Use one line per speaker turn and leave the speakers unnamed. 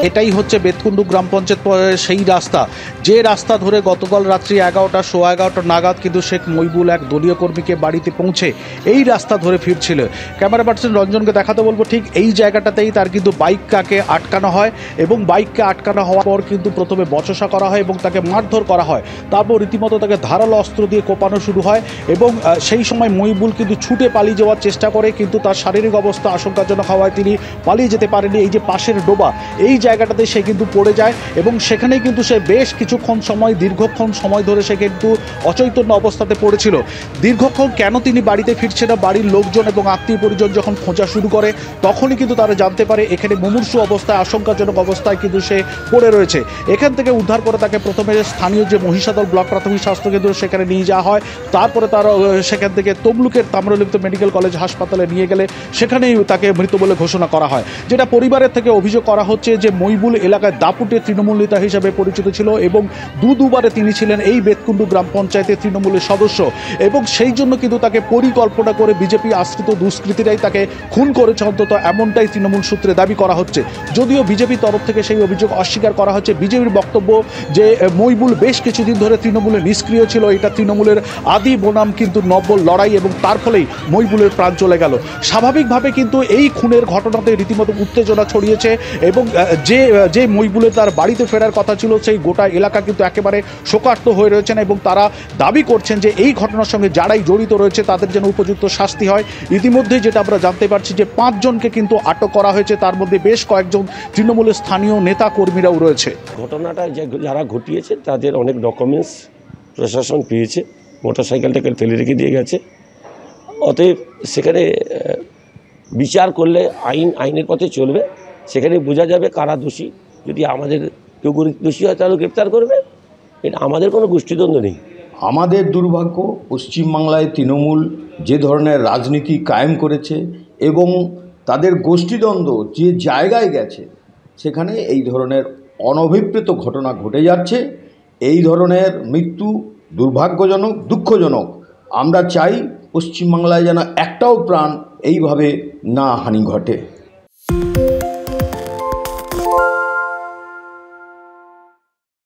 এটাই হচ্ছে বেতকুণ্ডু গ্রাম পঞ্চায়েত সেই রাস্তা, যে রাস্তা ধরে গতকাল রাত্রি 11টা 11:15 নাগাদ কিন্তু শেখ মইবুল এক দলীয় কর্মীকে বাড়িতে পৌঁছে এই রাস্তা ধরে ফিরছিল। ক্যামেরা পার্সন রঞ্জনকে দেখাতে বলবো, ঠিক এই জায়গাটাতেই তার কিন্তু বাইককে আটকানো হয় এবং বাইককে আটকানো হওয়ার পর কিন্তু প্রথমে বচসা করা হয় এবং তাকে মারধর করা হয়। তারপর রীতিমতো তাকে ধারালো অস্ত্র দিয়ে কোপানো শুরু হয় এবং সেই সময় মইবুল কিন্তু ছুটে পালিয়ে যাওয়ার চেষ্টা করে, কিন্তু তার শারীরিক অবস্থা আশঙ্কাজনক হওয়ায় তিনি পালিয়ে যেতে পারেনি। এই যে পাশের ডোবা, এই জায়গাটাতে সে কিন্তু পড়ে যায় এবং সেখানেই কিন্তু সে বেশ কিছুক্ষণ সময়, দীর্ঘক্ষণ সময় ধরে সে কিন্তু অচৈতন্য অবস্থাতে পড়েছিল। দীর্ঘক্ষণ কেন তিনি বাড়িতে ফিরছে না, বাড়ির লোকজন এবং আত্মীয় পরিজন যখন খোঁজা শুরু করে তখনই কিন্তু তারা জানতে পারে এখানে মুমূর্ষু অবস্থায়, আশঙ্কাজনক অবস্থায় কিন্তু সে পড়ে রয়েছে। এখান থেকে উদ্ধার করে তাকে প্রথমে স্থানীয় যে মহিষাদল ব্লক প্রাথমিক স্বাস্থ্যকেন্দ্র সেখানে নিয়ে যাওয়া হয়। তারপরে তারা সেখান থেকে তমলুকের তাম্রলিপ্ত মেডিকেল কলেজ হাসপাতালে নিয়ে গেলে সেখানেই তাকে মৃত বলে ঘোষণা করা হয়। যেটা পরিবারের থেকে অভিযোগ করা হচ্ছে যে মইবুল এলাকায় দাপুটে তৃণমূল নেতা হিসেবে পরিচিত ছিল এবং দুবারে তিনি ছিলেন এই বেতকুণ্ডু গ্রাম পঞ্চায়েতের তৃণমূলের সদস্য এবং সেই জন্য কিন্তু তাকে পরিকল্পনা করে বিজেপি আশ্রিত দুষ্কৃতীরাই তাকে খুন করেছে, অন্তত এমনটাই তৃণমূল সূত্রে দাবি করা হচ্ছে। যদিও বিজেপির তরফ থেকে সেই অভিযোগ অস্বীকার করা হচ্ছে। বিজেপির বক্তব্য যে মইবুল বেশ কিছুদিন ধরে তৃণমূলে নিষ্ক্রিয় ছিল, এটা তৃণমূলের আদি বনাম কিন্তু নব্য লড়াই এবং তার ফলেই মইবুলের প্রাণ চলে গেল। স্বাভাবিকভাবে কিন্তু এই খুনের ঘটনাতে রীতিমতো উত্তেজনা ছড়িয়েছে এবং যে মইবুলের তার বাড়িতে ফেরার কথা ছিল সেই গোটা এলাকা কিন্তু একেবারে শোকার্ত হয়ে রয়েছেন এবং তারা দাবি করছেন যে এই ঘটনার সঙ্গে যারাই জড়িত রয়েছে তাদের যেন উপযুক্ত শাস্তি হয়। ইতিমধ্যে যেটা আমরা জানতে পারছি যে 5 জনকে কিন্তু আটক করা হয়েছে, তার মধ্যে বেশ কয়েকজন তৃণমূলের স্থানীয় নেতা কর্মীরাও রয়েছে।
ঘটনাটা যারা ঘটিয়েছে তাদের অনেক ডকুমেন্টস প্রশাসন পেয়েছে, মোটরসাইকেলটাকে ফেলে রেখে দিয়ে গেছে। অতএব সেখানে বিচার করলে আইনের পথে চলবে, সেখানে বোঝা যাবে কারা দোষী। যদি আমাদের কেউ দোষী হয় তাহলে গ্রেপ্তার করবে, এটা আমাদের কোনো গোষ্ঠীদ্বন্দ্ব নেই।
আমাদের দুর্ভাগ্য পশ্চিমবাংলায় তৃণমূল যে ধরনের রাজনীতি কায়েম করেছে এবং তাদের গোষ্ঠীদ্বন্দ্ব যে জায়গায় গেছে সেখানে এই ধরনের অনভিপ্রেত ঘটনা ঘটে যাচ্ছে। এই ধরনের মৃত্যু দুর্ভাগ্যজনক, দুঃখজনক। আমরা চাই পশ্চিমবাংলায় যেন একটাও প্রাণ এইভাবে না হানি ঘটে।